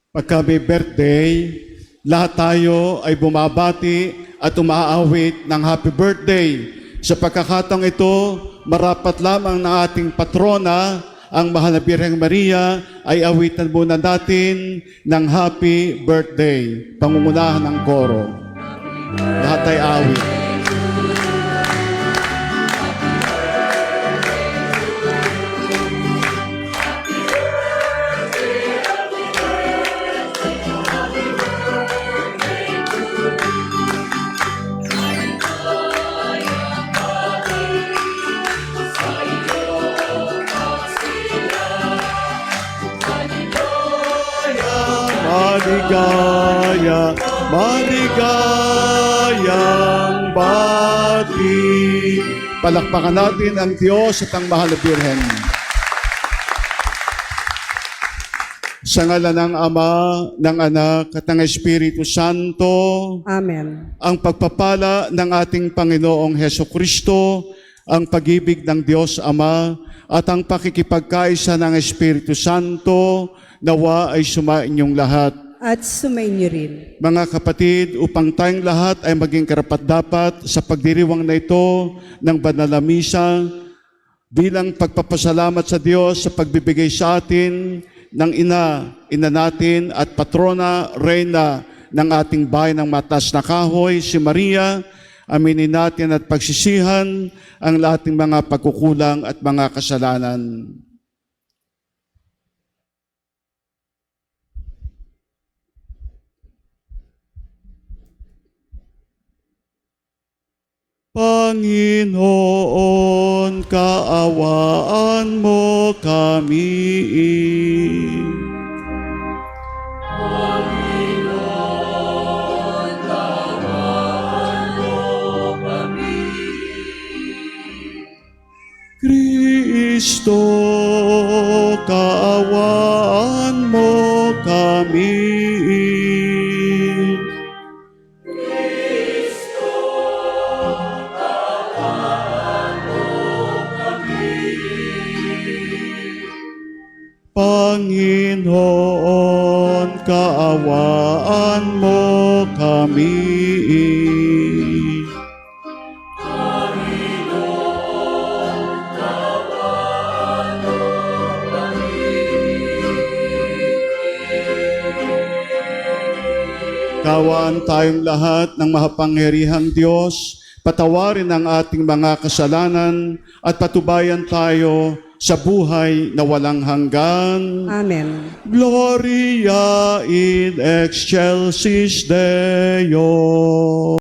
Pagka may birthday, lahat tayo ay bumabati at umaawit ng happy birthday. Sa pagkakataong ito, marapat lamang ng ating patrona, ang Mahal na Birheng Maria, ay awitan muna natin ng happy birthday. Pangungunahan ng koro. Lahat ay awit. Maligaya, maligayang bati. Palakpakan natin ang Diyos at ang Mahal na Birhen. Sa ngalan ng Ama, ng Anak, at ng Espiritu Santo. Amen. Ang pagpapala ng ating Panginoong Hesukristo, ang pag-ibig ng Diyos Ama, at ang pakikipagkaisa ng Espiritu Santo, nawa ay sumainyong lahat. At sumainyo rin. Mga kapatid, upang tayong lahat ay maging karapat-dapat sa pagdiriwang na ito ng banal na misa, bilang pagpapasalamat sa Diyos sa pagbibigay sa atin ng ina natin at patrona, reyna ng ating bayan ng Matas na Kahoy, si Maria, aminin natin at pagsisihan ang lahat ng mga pagkukulang at mga kasalanan. Panginoon, kaawaan mo kami. Panginoon, kaawaan mo kami. Kristo, kaawaan mo kami. Panginoon, kaawaan mo kami. Panginoon, kaawaan mo kami. Kaawaan tayong lahat ng mahapangyarihang Diyos, patawarin ang ating mga kasalanan at patubayan tayo sa buhay na walang hanggan. Amen. Gloria in excelsis Deo.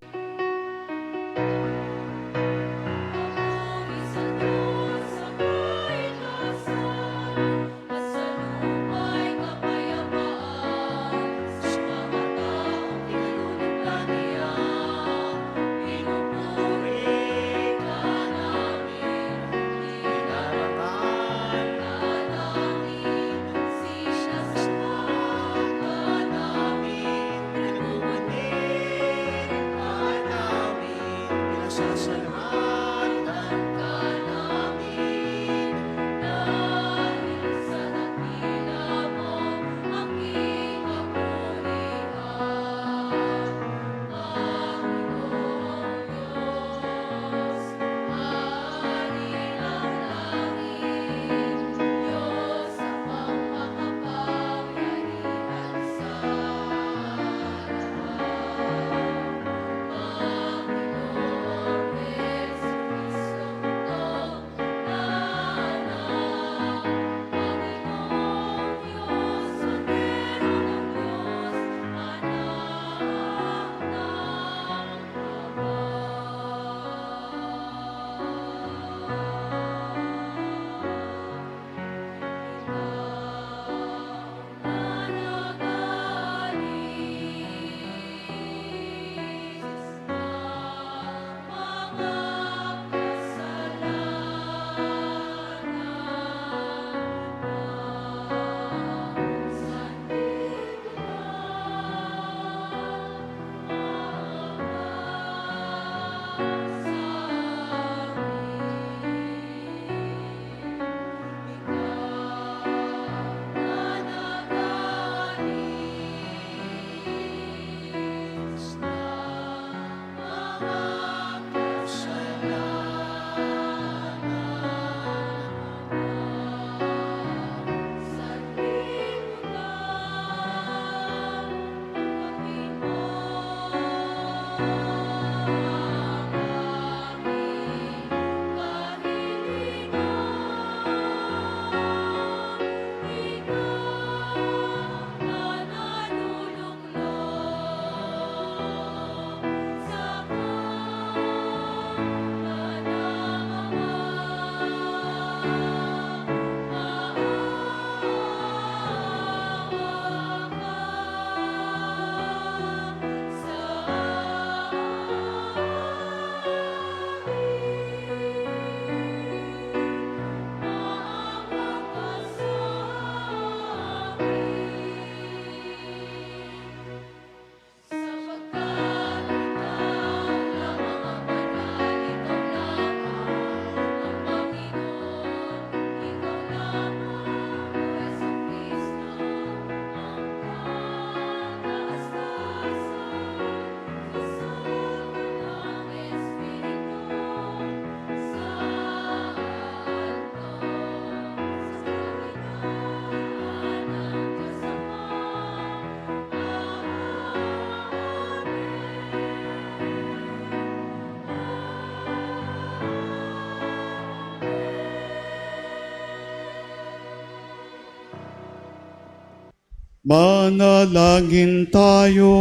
Manalangin tayo.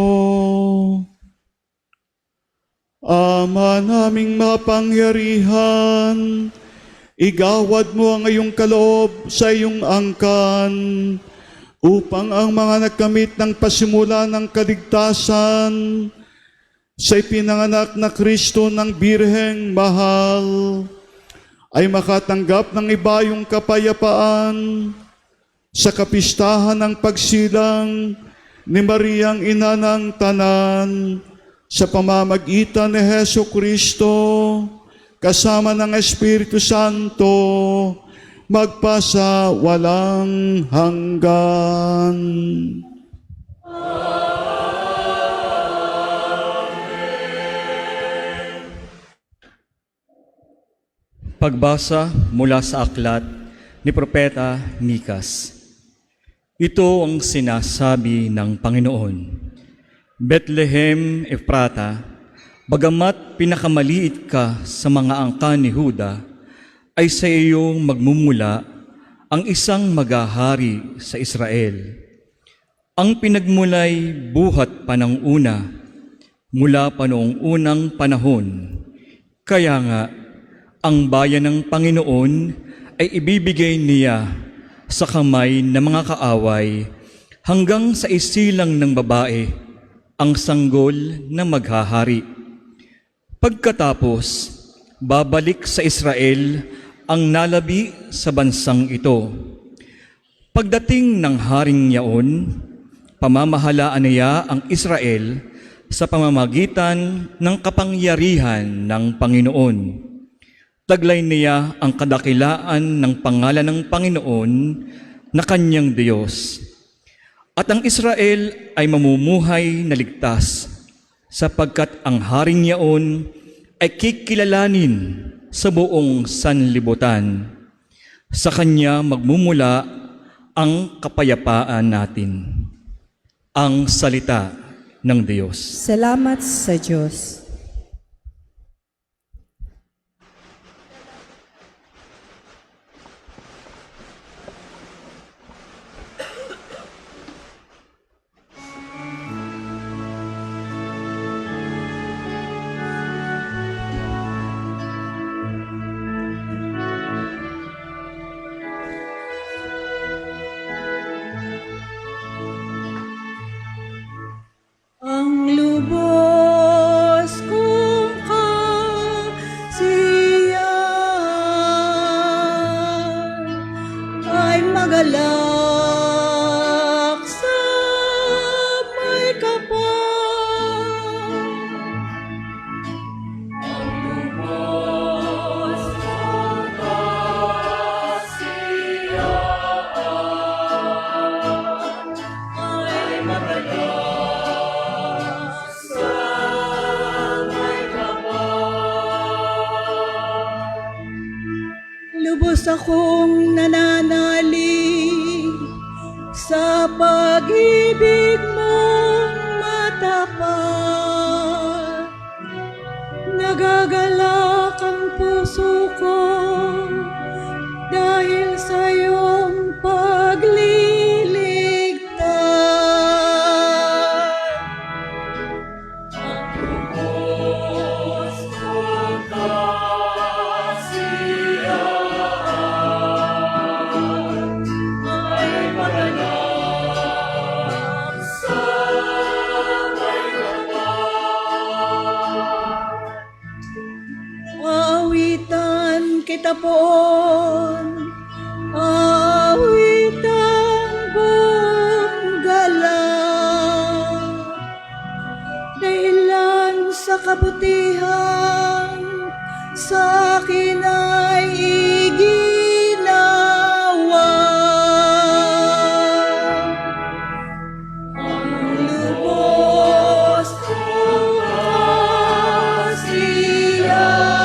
Ama naming mapangyarihan, igawad mo ang iyong kaloob sa iyong angkan upang ang mga nagkamit ng pasimula ng kaligtasan sa ipinanganak na Kristo ng Birheng Mahal ay makatanggap ng ibayong kapayapaan sa kapistahan ng pagsilang ni Mariang Ina ng Tanan sa pamamagitan ni Hesu Kristo kasama ng Espiritu Santo magpasa walang hanggan. Pagbasa mula sa aklat ni Propeta Mikas. Ito ang sinasabi ng Panginoon. Bethlehem Ephrata, bagamat pinakamaliit ka sa mga angkan ni Huda, ay sa iyong magmumula ang isang maghahari sa Israel. Ang pinagmulay buhat pa ng una, mula pa noong unang panahon. Kaya nga, ang bayan ng Panginoon ay ibibigay niya sa kamay ng mga kaaway hanggang sa isilang ng babae ang sanggol na maghahari. Pagkatapos, babalik sa Israel ang nalabi sa bansang ito. Pagdating ng haring yaon, pamamahalaan niya ang Israel sa pamamagitan ng kapangyarihan ng Panginoon. Taglay niya ang kadakilaan ng pangalan ng Panginoon na kanyang Diyos. At ang Israel ay mamumuhay na ligtas, sapagkat ang haring yaon ay kikilalanin sa buong sanlibutan. Sa kanya magmumula ang kapayapaan natin. Ang salita ng Diyos. Salamat sa Diyos. Ang lubos kong kasiyahan ay magalak sa may kapal. Ang lubos kong kasiyahan ay magalang sa may kapal. Lubos akong nananalig sa pag-ibig mong matapat. Nagagalak ang puso ko dahil sa iyong pagliligtas. Ang lubos kong kasiyahan ay magalang sa may kapal. Awitan kita poon, awitan buong galang, dahilan sa kabutihan sa akin ay iginawa. Ang lubos kong kasiyahan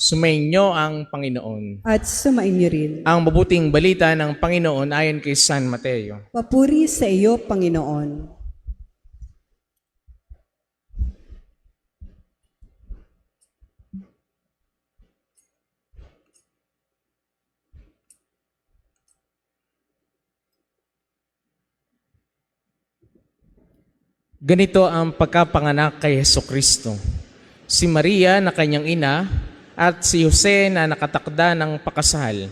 Sumainyo ang Panginoon. At sumainyo rin. Ang mabuting balita ng Panginoon ayon kay San Mateo. Papuri sa iyo, Panginoon. Ganito ang pagkapanganak kay Hesukristo. Si Maria na kanyang ina at si Jose na nakatakda ng pakasal.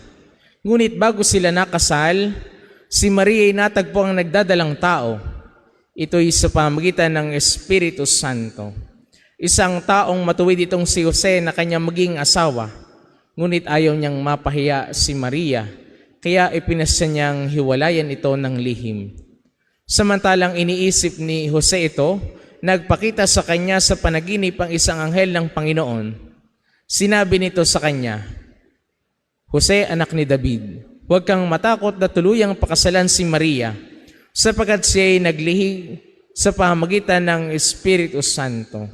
Ngunit bago sila nakasal, si Maria ay natagpo ang nagdadalang tao. Ito'y sa pamamagitan ng Espiritu Santo. Isang taong matuwid itong si Jose na kanyang maging asawa. Ngunit ayaw niyang mapahiya si Maria, kaya ipinasya niyang hiwalayan ito ng lihim. Samantalang iniisip ni Jose ito, nagpakita sa kanya sa panaginip ang isang anghel ng Panginoon. Sinabi nito sa kanya, Jose, anak ni David, huwag kang matakot na tuluyang pakasalan si Maria, sapagkat siya ay naglihi sa pamamagitan ng Espiritu Santo.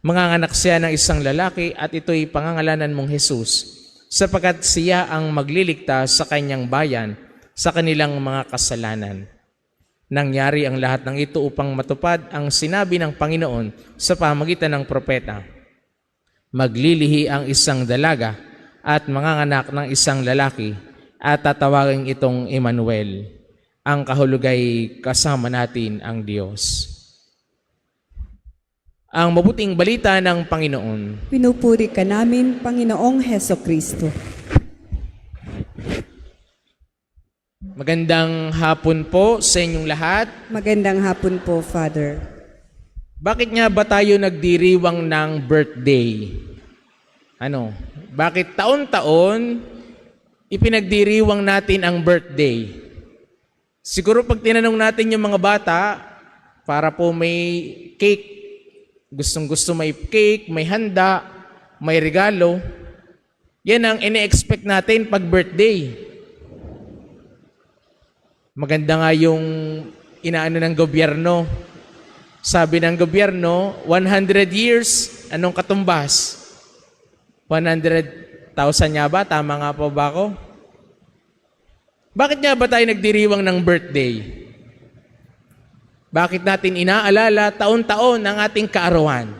Manganganak siya ng isang lalaki at ito'y pangangalanan mong Jesus, sapagkat siya ang magliligtas sa kanyang bayan sa kanilang mga kasalanan. Nangyari ang lahat ng ito upang matupad ang sinabi ng Panginoon sa pamamagitan ng propeta. Maglilihi ang isang dalaga at manganganak ng isang lalaki at tatawagin itong Emmanuel. Ang kahulugay kasama natin ang Diyos. Ang mabuting balita ng Panginoon. Pinupuri ka namin, Panginoong Hesukristo. Magandang hapon po sa inyong lahat. Magandang hapon po, Father. Bakit nga ba tayo nagdiriwang ng birthday? Bakit taon-taon ipinagdiriwang natin ang birthday? Siguro pag tinanong natin yung mga bata, para po may cake, gustong-gusto may cake, may handa, may regalo, yan ang ine-expect natin pag birthday. Maganda nga yung inaano ng gobyerno. Sabi ng gobyerno, 100 years, anong katumbas? 100,000 nga ba? Tama nga po ba ako? Bakit nga ba tayo nagdiriwang ng birthday? Bakit natin inaalala taon-taon ang ating kaarawan?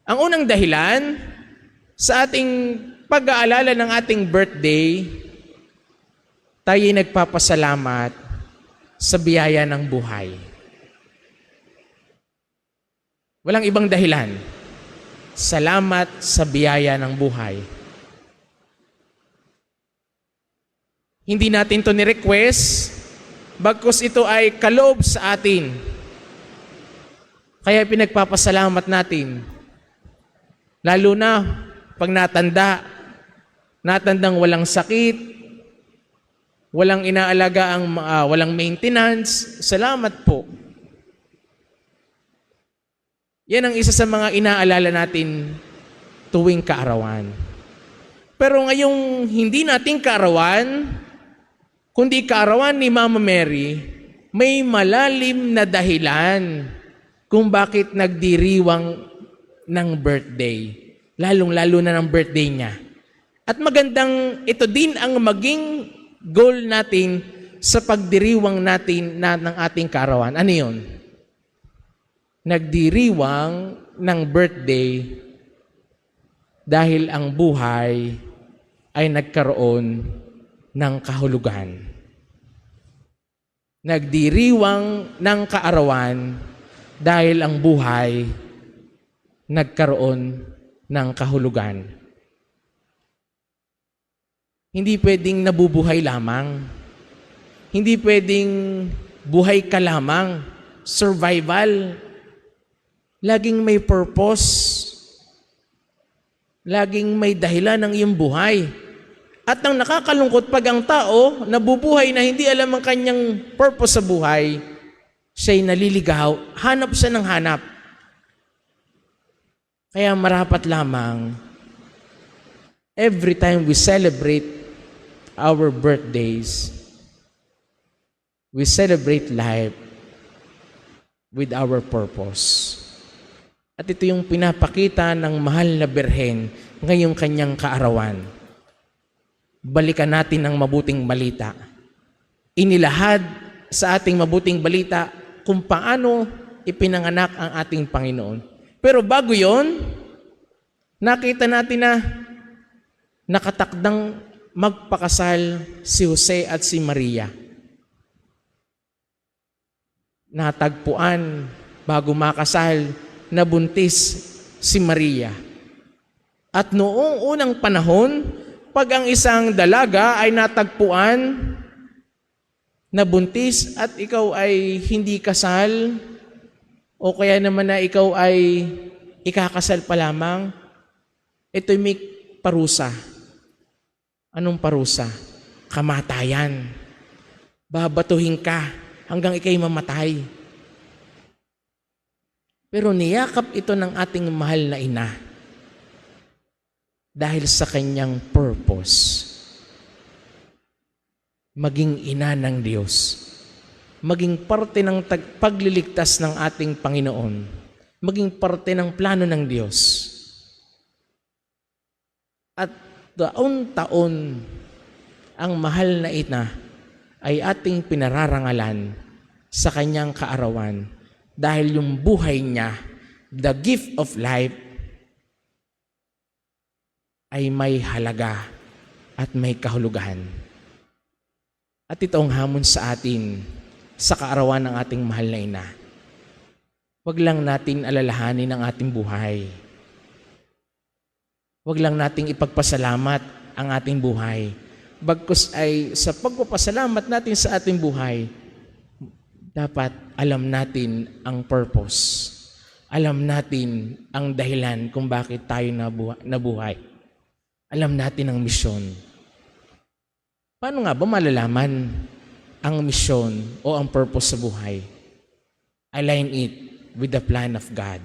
Ang unang dahilan sa ating pag-aalala ng ating birthday, tayo'y nagpapasalamat sa biyaya ng buhay. Walang ibang dahilan. Salamat sa biyaya ng buhay. Hindi natin to ni-request, bagkus ito ay kaloob sa atin. Kaya pinagpapasalamat natin. Lalo na pag natandang walang sakit, walang inaalaga walang maintenance. Salamat po. Yan ang isa sa mga inaalala natin tuwing kaarawan. Pero ngayong hindi natin kaarawan, kundi kaarawan ni Mama Mary, may malalim na dahilan kung bakit nagdiriwang ng birthday. Lalong-lalo na ng birthday niya. At magandang ito din ang maging goal natin sa pagdiriwang natin ng ating kaarawan. Ano yun? Nagdiriwang ng birthday dahil ang buhay ay nagkaroon ng kahulugan. Nagdiriwang ng kaarawan dahil ang buhay nagkaroon ng kahulugan. Hindi pwedeng nabubuhay lamang. Hindi pwedeng buhay ka lamang. Survival. Laging may purpose. Laging may dahilan ng iyong buhay. At ang nakakalungkot pag ang tao nabubuhay na hindi alam ang kanyang purpose sa buhay, siya'y naliligaw, hanap siya ng hanap. Kaya marapat lamang, every time we celebrate our birthdays, we celebrate life with our purpose. At ito yung pinapakita ng mahal na Birhen ngayong kanyang kaarawan. Balikan natin ang mabuting balita. Inilahad sa ating mabuting balita kung paano ipinanganak ang ating Panginoon. Pero bago yon, nakita natin na nakatakdang magpakasal si Jose at si Maria. Natagpuan bago makasal na buntis si Maria. At noong unang panahon, pag ang isang dalaga ay natagpuan na buntis at ikaw ay hindi kasal, o kaya naman na ikaw ay ikakasal pa lamang, ito'y may parusa. Anong parusa? Kamatayan. Babatuhin ka hanggang ikay mamatay. Pero niyakap ito ng ating mahal na ina dahil sa kanyang purpose. Maging ina ng Diyos. Maging parte ng pagliligtas ng ating Panginoon. Maging parte ng plano ng Diyos. At taon-taon ang mahal na ina ay ating pinararangalan sa kanyang kaarawan. Dahil yung buhay niya, the gift of life, ay may halaga at may kahulugan. At ito ang hamon sa atin sa kaarawan ng ating mahal na ina. Huwag lang natin alalahanin ang ating buhay. Huwag lang nating ipagpasalamat ang ating buhay. Bagkus ay sa pagpapasalamat natin sa ating buhay, dapat alam natin ang purpose. Alam natin ang dahilan kung bakit tayo nabuhay. Alam natin ang misyon. Paano nga ba malalaman ang misyon o ang purpose sa buhay? Align it with the plan of God.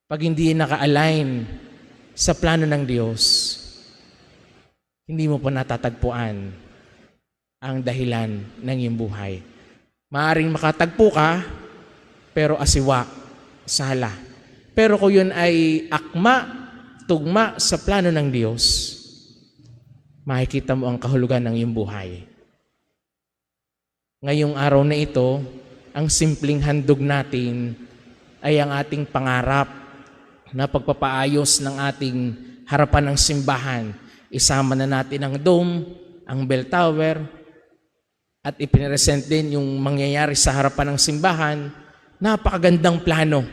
Pag hindi naka-align sa plano ng Diyos, hindi mo pa natatagpuan ang dahilan ng iyong buhay. Maaring makatagpo ka, pero asiwa, sala. Pero kung yun ay akma, tugma sa plano ng Diyos, makikita mo ang kahulugan ng iyong buhay. Ngayong araw na ito, ang simpleng handog natin ay ang ating pangarap na pagpapaayos ng ating harapan ng simbahan. Isama na natin ang dome, ang bell tower, at ipiniresent din yung mangyayari sa harapan ng simbahan. Napakagandang plano.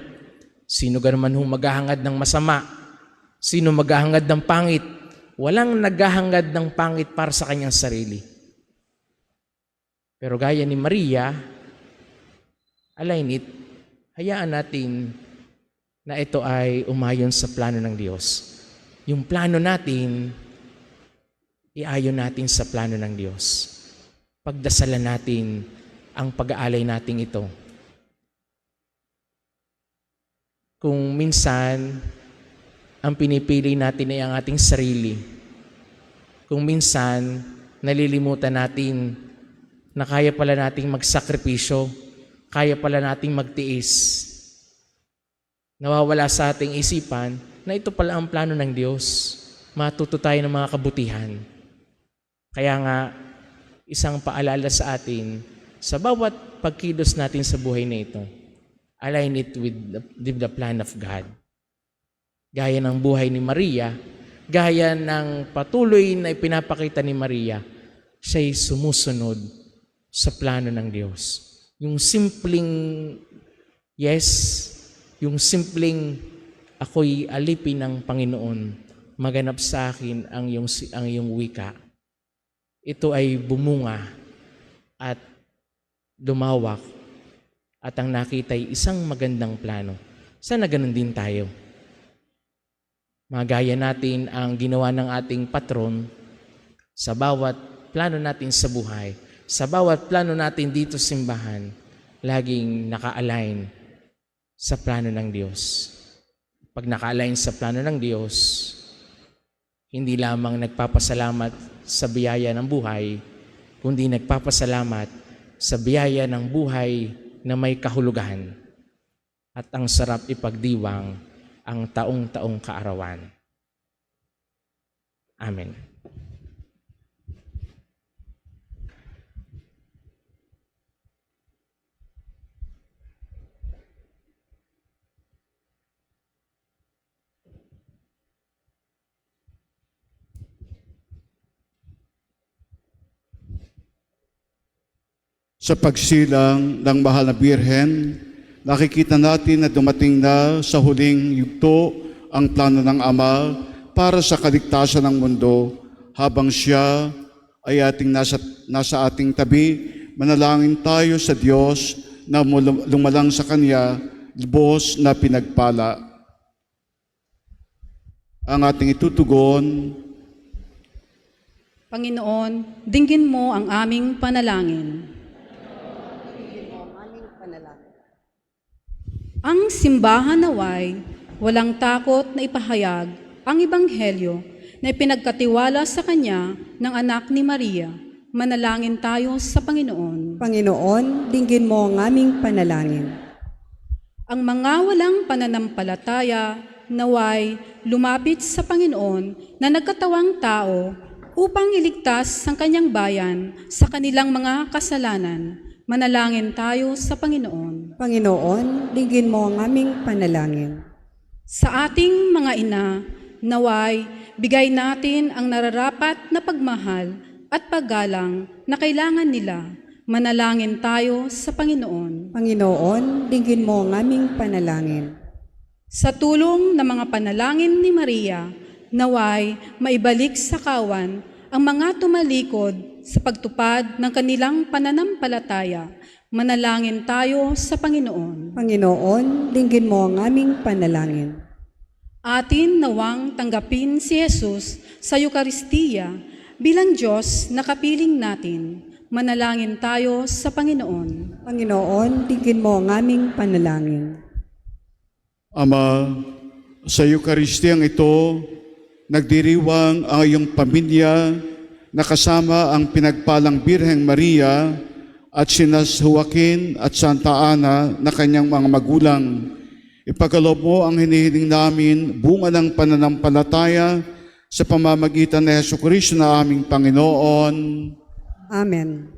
Sino gaman hong maghahangad ng masama? Sino maghahangad ng pangit? Walang naghahangad ng pangit para sa kanyang sarili. Pero gaya ni Maria, align it, hayaan natin na ito ay umayon sa plano ng Diyos. Yung plano natin, iayon natin sa plano ng Diyos. Pagdasalan natin ang pag-aalay natin ito. Kung minsan, ang pinipili natin ay ang ating sarili. Kung minsan, nalilimutan natin na kaya pala nating magsakripisyo, kaya pala nating magtiis. Nawawala sa ating isipan na ito pala ang plano ng Diyos. Matuto tayo ng mga kabutihan. Kaya nga, isang paalala sa atin, sa bawat pagkilos natin sa buhay na ito, align it with the plan of God. Gaya ng buhay ni Maria, gaya ng patuloy na ipinapakita ni Maria, siya'y sumusunod sa plano ng Diyos. Yung simpleng yes, yung simpleng ako'y alipin ng Panginoon, maganap sa akin ang iyong wika, ito ay bumunga at lumawak at ang nakita ay isang magandang plano. Sana ganun din tayo. Magaya natin ang ginawa ng ating patron sa bawat plano natin sa buhay, sa bawat plano natin dito sa simbahan, laging naka-align sa plano ng Diyos. Pag naka-align sa plano ng Diyos, hindi lamang nagpapasalamat sa biyaya ng buhay, kundi nagpapasalamat sa biyaya ng buhay na may kahulugan at ang sarap ipagdiwang ang taong-taong kaarawan. Amen. Sa pagsilang ng Mahal na Birhen, nakikita natin na dumating na sa huling yugto ang plano ng Ama para sa kaligtasan ng mundo. Habang siya ay nasa ating tabi, manalangin tayo sa Diyos na lumalang sa Kanya, lubos na pinagpala. Ang ating itutugon, Panginoon, dinggin mo ang aming panalangin. Ang simbahan naway walang takot na ipahayag ang ebanghelyo na ipinagkatiwala sa kanya ng anak ni Maria. Manalangin tayo sa Panginoon. Panginoon, dinggin mo ang aming panalangin. Ang mga walang pananampalataya naway lumapit sa Panginoon na nagkatawang tao upang iligtas ang kanyang bayan sa kanilang mga kasalanan. Manalangin tayo sa Panginoon. Panginoon, dinggin mo ang aming panalangin. Sa ating mga ina, naway, bigay natin ang nararapat na pagmahal at paggalang na kailangan nila. Manalangin tayo sa Panginoon. Panginoon, dinggin mo ang aming panalangin. Sa tulong ng mga panalangin ni Maria, naway, maibalik sa kawan ang mga tumalikod sa pagtupad ng kanilang pananampalataya. Manalangin tayo sa Panginoon. Panginoon, dinggin mo ang aming panalangin. Atin nawang tanggapin si Jesus sa Eukaristiya bilang Diyos na kapiling natin. Manalangin tayo sa Panginoon. Panginoon, dinggin mo ang aming panalangin. Ama, sa Eukaristiyang ito, nagdiriwang ang iyong pamilya na kasama ang pinagpalang Birheng Maria at sina Joaquin at Santa Ana na kanyang mga magulang. Ipagkaloob mo ang hinihiling namin bunga ng pananampalataya sa pamamagitan ni Jesucristo na aming Panginoon. Amen.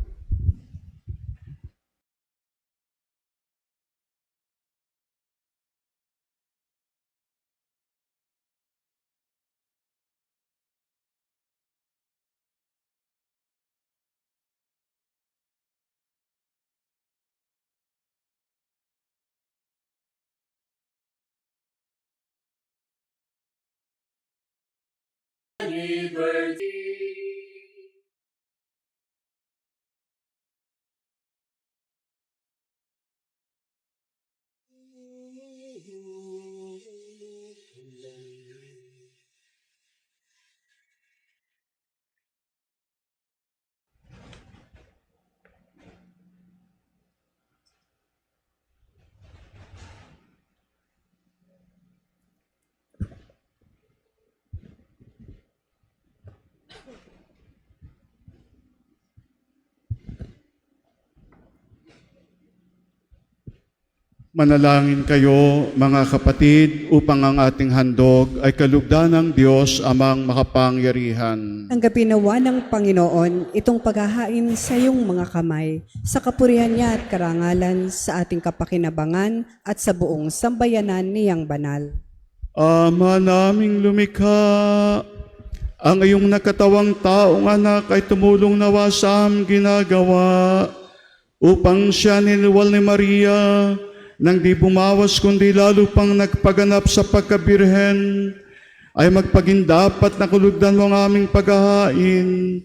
Manalangin kayo, mga kapatid, upang ang ating handog ay kalugdan ng Diyos amang makapangyarihan. Tanggapin nawa ng Panginoon itong paghahain sa iyong mga kamay, sa kapurihan niya at karangalan sa ating kapakinabangan at sa buong sambayanan niyang banal. Ama naming lumikha, ang iyong nakatawang taong anak ay tumulong nawa sa aming ginagawa upang siya niliwal ni Maria nang di bumawas kundi lalo pang nagpaganap sa pagkabirhen, ay magpagindapat na kulugdan mo ang aming paghahain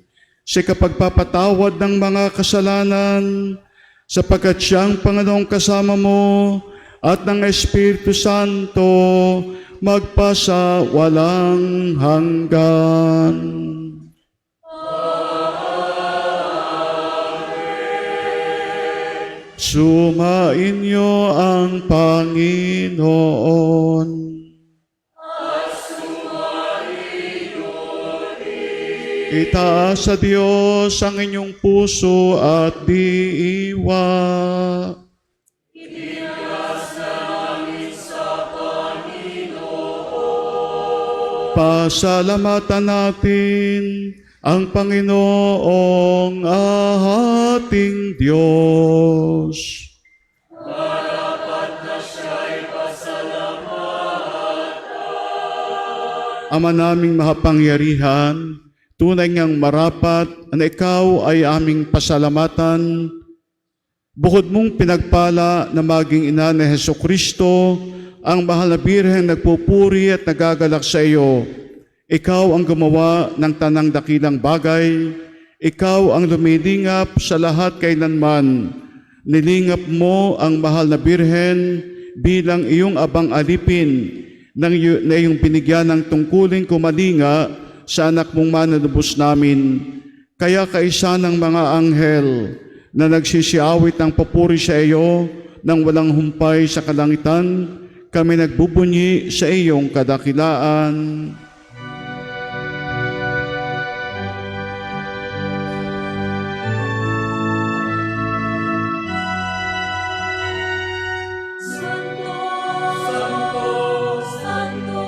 sa kapagpapatawad ng mga kasalanan, sapagkat siyang Panginoong kasama mo at ng Espiritu Santo magpasa walang hanggan. Sumainyo ang Panginoon. Itaas sa Diyos ang inyong puso at diiwa. Pasalamatan natin ang Panginoong ating Diyos. Ama naming mahapangyarihan, tunay ngang marapat na ikaw ay aming pasalamatan. Bukod mong pinagpala na maging ina ni Hesukristo, ang mahal na birhen nagpupuri at nagagalak sa iyo. Ikaw ang gumawa ng tanang dakilang bagay. Ikaw ang lumilingap sa lahat kailanman. Nilingap mo ang mahal na birhen bilang iyong abang alipin na iyong binigyan ng tungkuling kumalinga sa anak mong mananubos namin. Kaya kaisa ng mga anghel na nagsisiawit ng papuri sa iyo nang walang humpay sa kalangitan, kami nagbubunyi sa iyong kadakilaan. Santo, Santo, Santo,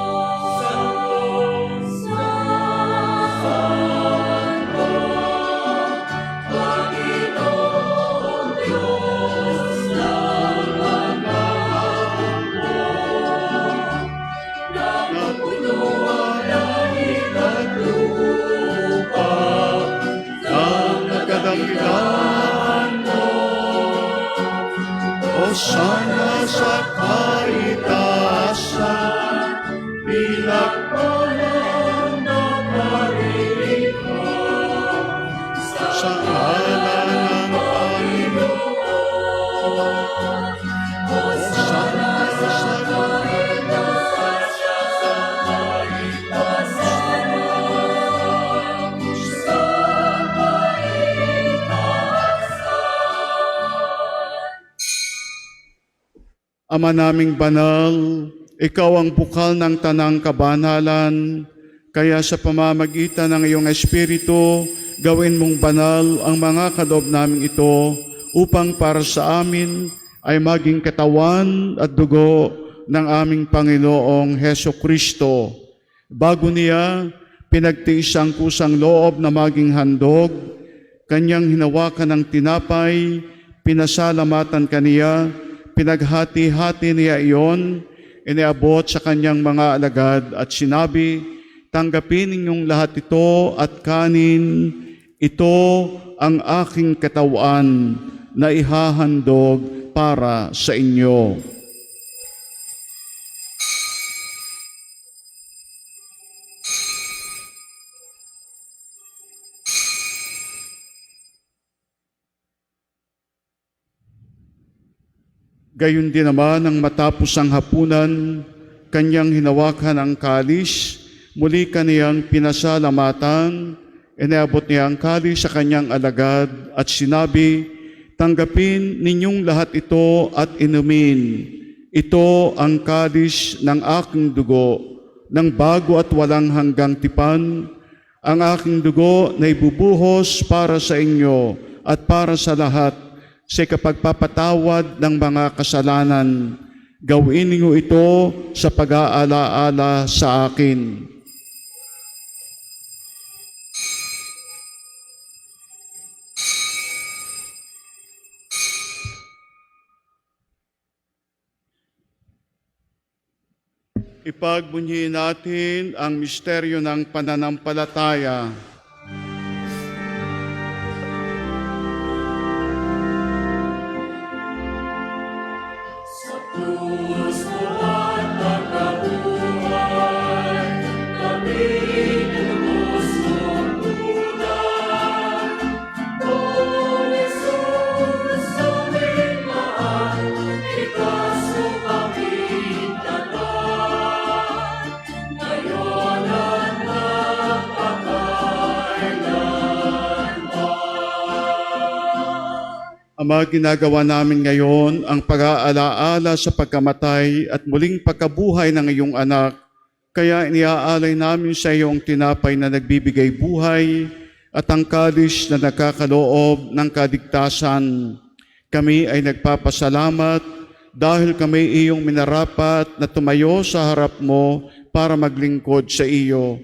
Santo, Panginoong Diyos ng mga hukbo, napupuno ang langit at lupa ng Kadakilaan mo, Hosana sa kaitaasan, pinagpalang na paririto sa ngalan ng Panginoon. Hosana sa Ama naming banal, ikaw ang bukal ng tanang kabanalan, kaya sa pamamagitan ng iyong Espiritu, gawin mong banal ang mga kaloob naming ito upang para sa amin ay maging katawan at dugo ng aming Panginoong Hesukristo. Bago niya, pinagtiis ang kusang loob na maging handog, kanyang hinawakan ng tinapay, pinasalamatan kaniya, pinaghati-hati niya iyon, iniabot sa kanyang mga alagad at sinabi, tanggapin ninyong lahat ito at kanin, ito ang aking katawan na ihahandog para sa inyo. Gayon din naman nang matapos ang hapunan, kanyang hinawakan ang kalis, muli kaniyang pinasalamatan, iniabot niya ang kalis sa kanyang alagad at sinabi, tanggapin ninyong lahat ito at inumin. Ito ang kalis ng aking dugo, ng bago at walang hanggang tipan, ang aking dugo na ibubuhos para sa inyo at para sa lahat, sa kapagpapatawad ng mga kasalanan. Gawin niyo ito sa pag-aalaala sa akin. Ipagbunyi natin ang misteryo ng pananampalataya. Ama, ginagawa namin ngayon ang pag-aalaala sa pagkamatay at muling pagkabuhay ng iyong anak. Kaya iniaalay namin sa iyo ang tinapay na nagbibigay buhay at ang kalis na nagkakaloob ng kaligtasan. Kami ay nagpapasalamat dahil kami iyong minarapat na tumayo sa harap mo para maglingkod sa iyo.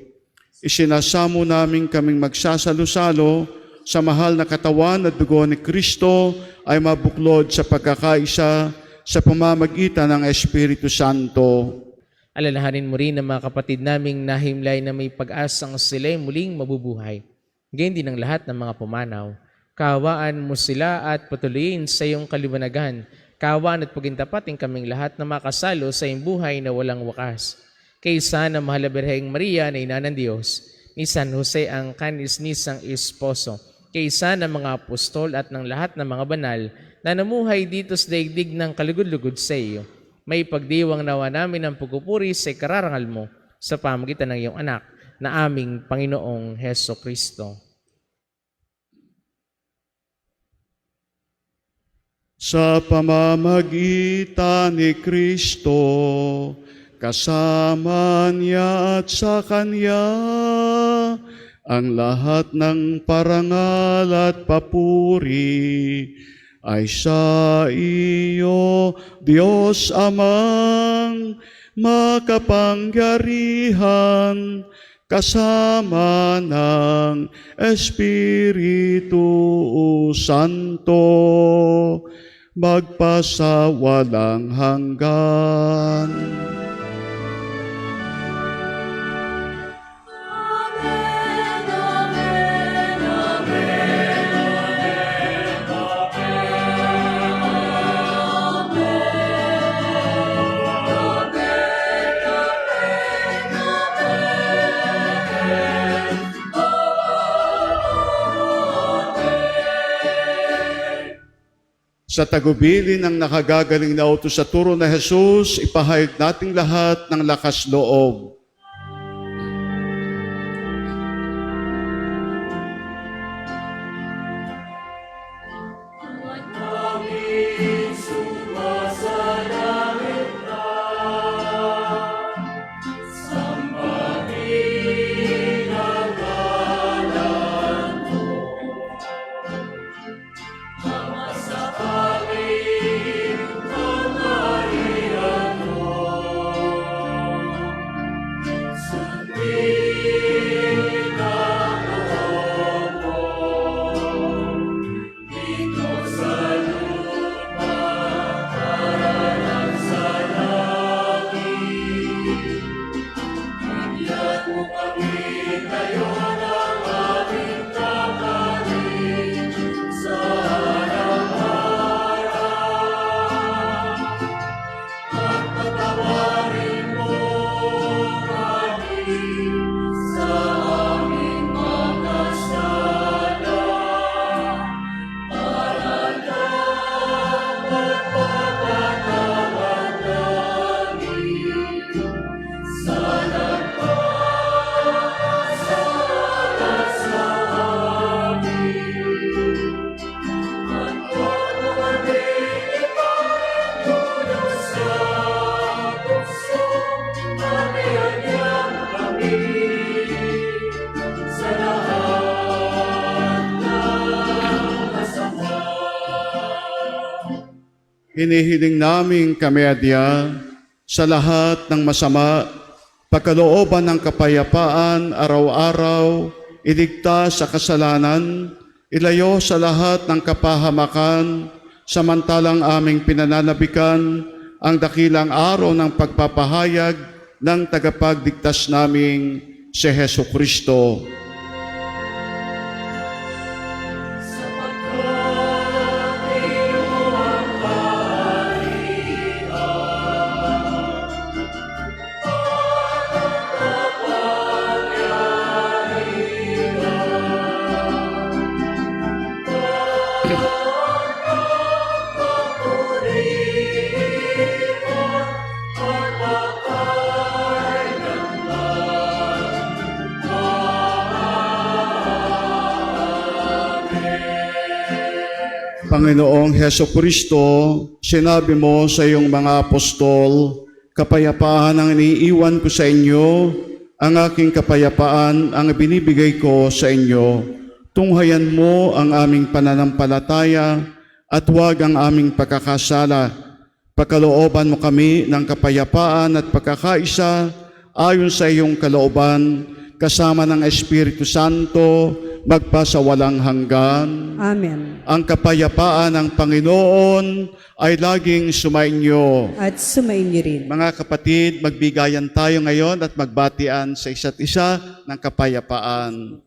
Isinasamo namin kaming magsasalo-salo sa mahal na katawan at dugo ni Kristo ay mabuklod sa pagkakaisa sa pamamagitan ng Espiritu Santo. Alalahanin mo rin ang mga kapatid naming nahimlay na may pag-asang sila'y muling mabubuhay. Ganyan din ang lahat ng mga pumanaw. Kaawaan mo sila at patuloyin sa iyong kaliwanagan. Kaawaan at pagintapating kaming lahat na makasalo sa iyong buhay na walang wakas. Kaysa na mahal na Birheng Maria na ina ng Diyos, ni San Jose ang kanis-nisang esposo, kaysa ng mga apostol at ng lahat ng mga banal na namuhay dito sa daigdig ng kalugod-lugod sa iyo. May pagdiwang nawa namin ang pagpupuri sa ikararangal mo sa pamagitan ng iyong anak na aming Panginoong Heso Kristo. Sa pamamagitan ni Kristo, kasama niya at sa Kanya, ang lahat ng parangal at papuri ay sa iyo, Diyos Amang makapangyarihan, kasama ng Espiritu Santo, magpasawalang hanggan. Sa tagubilin ng nakagagaling na utos sa turo na Jesus, ipahayag nating lahat ng lakas loob. Hinihiling namin kami adya sa lahat ng masama, pagkalooban ng kapayapaan araw-araw, iligtas sa kasalanan, ilayo sa lahat ng kapahamakan, samantalang aming pinananabikan ang dakilang araw ng pagpapahayag ng tagapagligtas naming si Heso Kristo. Panginoong Heso Kristo, sinabi mo sa iyong mga apostol, kapayapaan ang iniiwan ko sa inyo, ang aking kapayapaan ang binibigay ko sa inyo. Tunghayan mo ang aming pananampalataya at huwag ang aming pagkakasala. Pagkalooban mo kami ng kapayapaan at pagkakaisa ayon sa iyong kalooban, kasama ng Espiritu Santo, magpasawalang hanggan. Amen. Ang kapayapaan ng Panginoon ay laging sumainyo. At sumainyo rin. Mga kapatid, magbigayan tayo ngayon at magbatian sa isa't isa ng kapayapaan.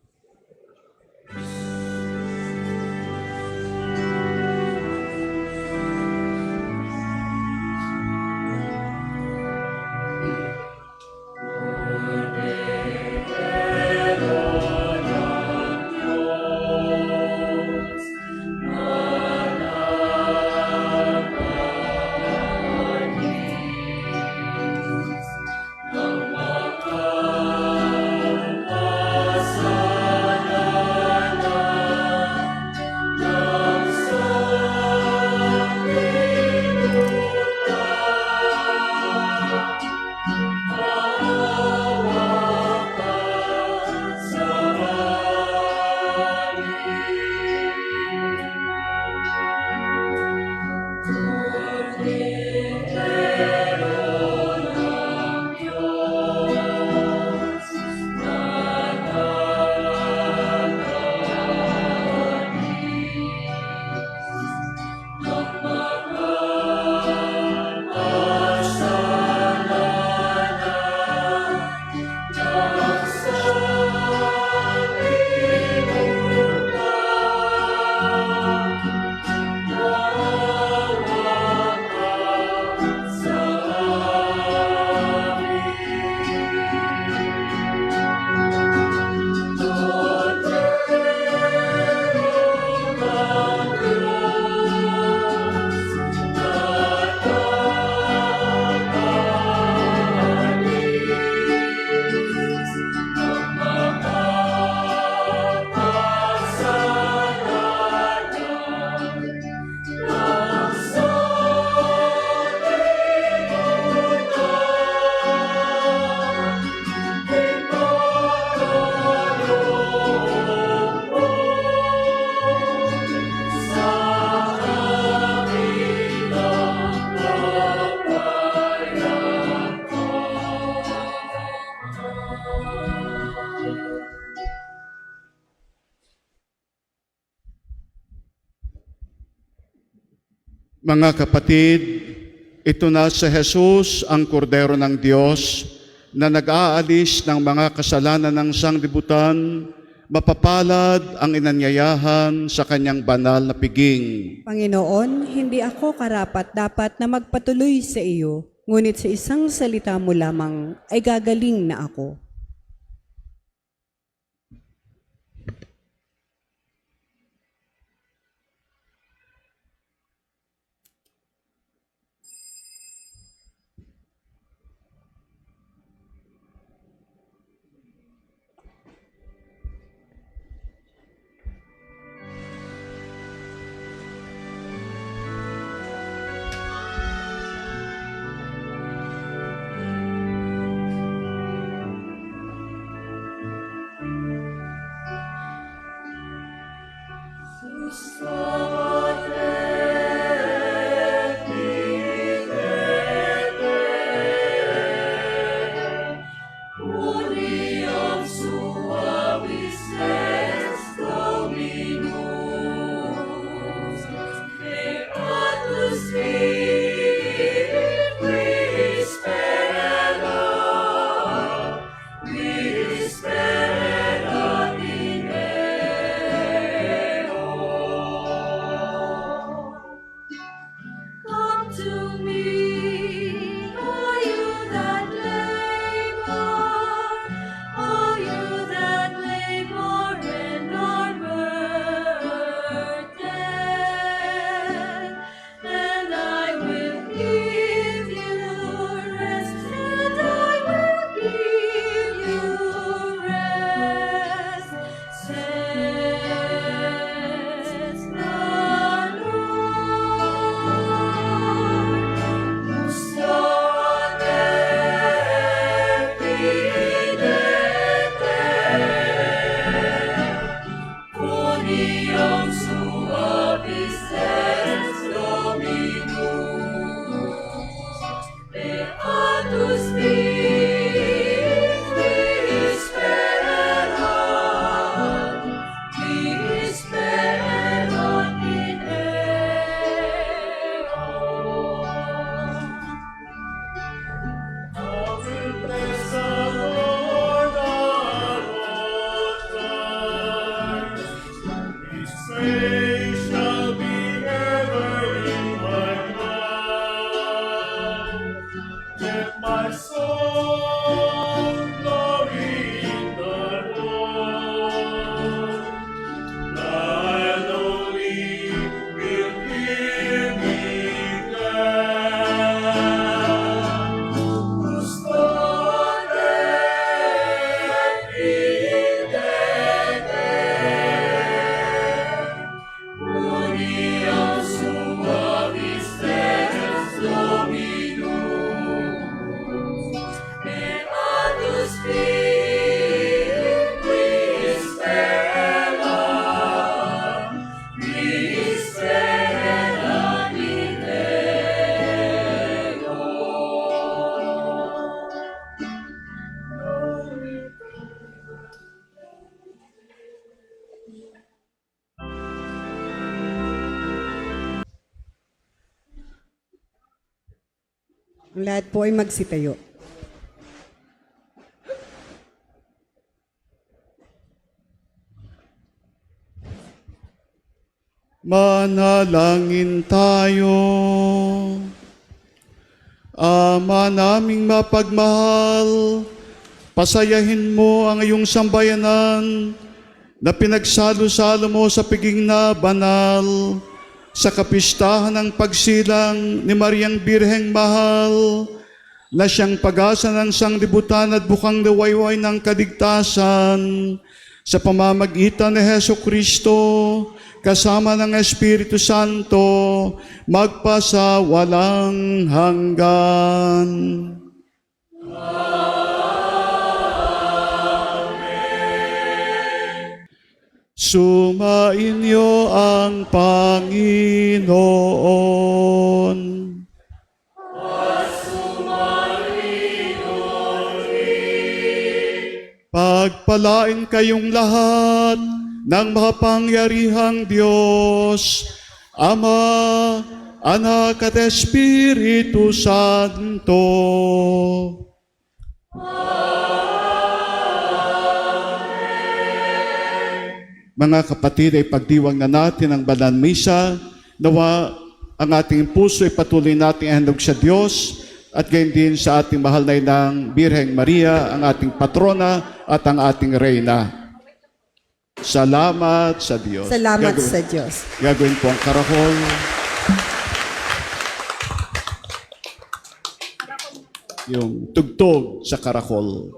Mga kapatid, ito na si Jesus, ang kordero ng Diyos, na nag-aalis ng mga kasalanan ng sanglibutan. Mapapalad ang inanyayahan sa kanyang banal na piging. Panginoon, hindi ako karapat-dapat na magpatuloy sa iyo, ngunit sa isang salita mo lamang ay gagaling na ako. Ang lahat po ay magsitayo. Manalangin tayo. Ama naming mapagmahal, pasayahin mo ang iyong sambayanan na pinagsalo-salo mo sa piging na banal sa kapistahan ng pagsilang ni Mariang Birheng Mahal na siyang pag-asa ng sanglibutan at bukang liwayway ng kaligtasan sa pamamagitan ni Heso Kristo kasama ng Espiritu Santo, magpasa walang hanggan. Sumainyo ang Panginoon. Pagpalain kayong lahat ng makapangyarihang Diyos, Ama, Anak at Espiritu Santo. Mga kapatid, ay pagdiwang na natin ang banal misa, nawa ang ating puso ay patuloy nating handog sa Diyos at gayon din sa ating mahal na inang Birheng Maria, ang ating patrona at ang ating reyna. Salamat sa Diyos. Salamat sa Diyos. Gagawin po ang karahol. Yung tugtog sa karahol.